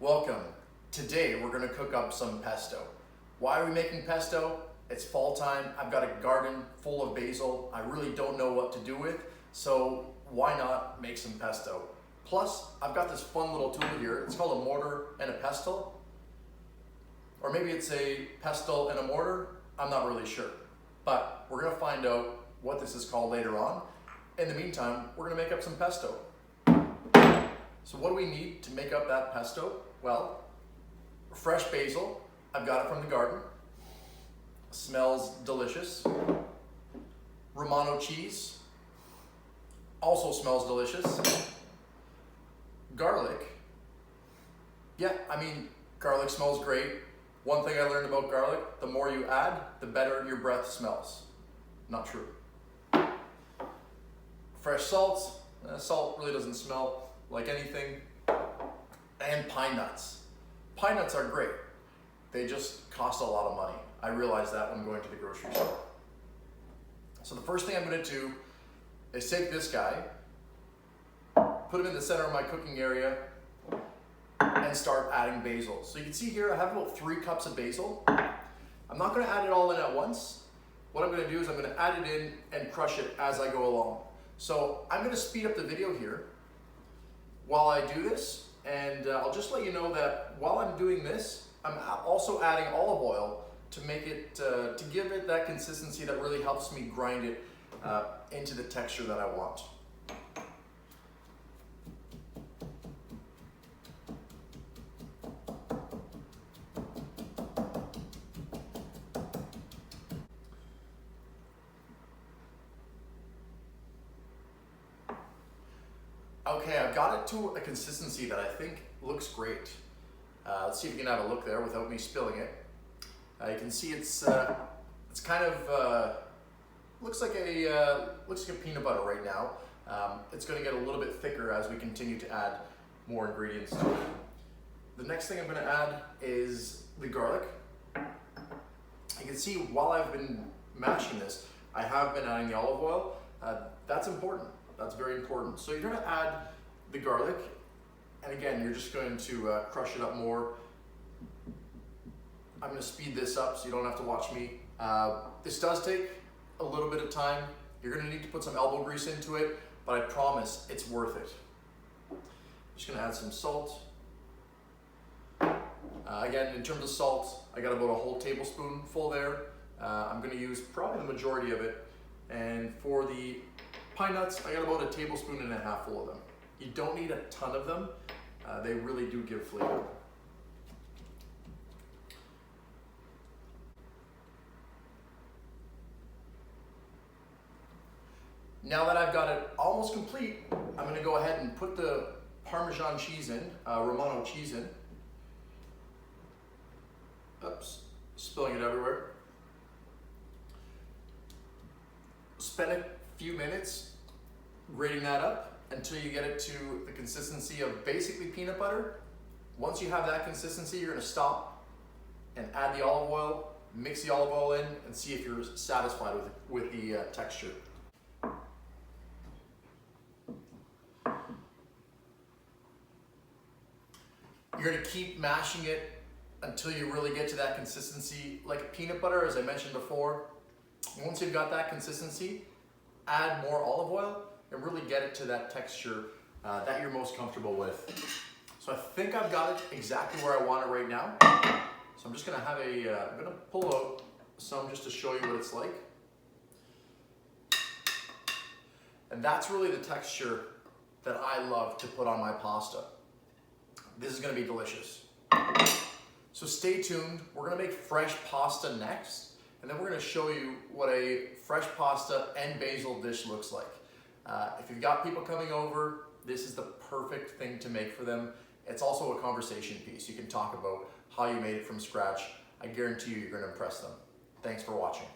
Welcome. Today we're going to cook up some pesto. Why are we making pesto? It's fall time. I've got a garden full of basil. I really don't know what to do with, so why not make some pesto? Plus, I've got this fun little tool here. It's called a mortar and a pestle. Or maybe it's a pestle and a mortar. I'm not really sure. But we're going to find out what this is called later on. In the meantime, we're going to make up some pesto. So what do we need to make up that pesto? Well, fresh basil. I've got it from the garden. Smells delicious. Romano cheese. Also smells delicious. Garlic. Yeah, garlic smells great. One thing I learned about garlic, the more you add, the better your breath smells. Not true. Fresh salt. Salt really doesn't smell like anything. And pine nuts. Pine nuts are great. They just cost a lot of money. I realized that when going to the grocery store. So the first thing I'm going to do is take this guy, put him in the center of my cooking area, and start adding basil. So you can see here I have about 3 cups of basil. I'm not going to add it all in at once. What I'm going to do is I'm going to add it in and crush it as I go along. So I'm going to speed up the video here while I do this, and I'll just let you know that while I'm doing this, I'm also adding olive oil to make it, to give it that consistency that really helps me grind it into the texture that I want. Okay, I've got it to a consistency that I think looks great. Let's see if you can have a look there without me spilling it. You can see it's kind of looks like a peanut butter right now. It's going to get a little bit thicker as we continue to add more ingredients to it. The next thing I'm going to add is the garlic. You can see while I've been mashing this, I have been adding the olive oil. That's important. That's very important. So you're going to add the garlic, and again, you're just going to crush it up more. I'm going to speed this up so you don't have to watch me. This does take a little bit of time. You're going to need to put some elbow grease into it, but I promise it's worth it. I'm just going to add some salt. Again, in terms of salt, I got about a whole tablespoon full there. I'm going to use probably the majority of it. And for the pine nuts, I got about a tablespoon and a half full of them. You don't need a ton of them. They really do give flavor. Now that I've got it almost complete, I'm going to go ahead and put the Parmesan cheese in, Romano cheese in. Oops, spilling it everywhere. Spend a few minutes grating that up until you get it to the consistency of basically peanut butter. Once you have that consistency, you're going to stop and add the olive oil, mix the olive oil in, and see if you're satisfied with the texture. You're going to keep mashing it until you really get to that consistency like peanut butter, as I mentioned before. Once you've got that consistency, add more olive oil and really get it to that texture that you're most comfortable with. So I think I've got it exactly where I want it right now. So I'm just gonna have I'm gonna pull out some just to show you what it's like. And that's really the texture that I love to put on my pasta. This is gonna be delicious. So stay tuned. We're gonna make fresh pasta next, and then we're gonna show you what a fresh pasta and basil dish looks like. If you've got people coming over, this is the perfect thing to make for them. It's also a conversation piece. You can talk about how you made it from scratch. I guarantee you're gonna impress them. Thanks for watching.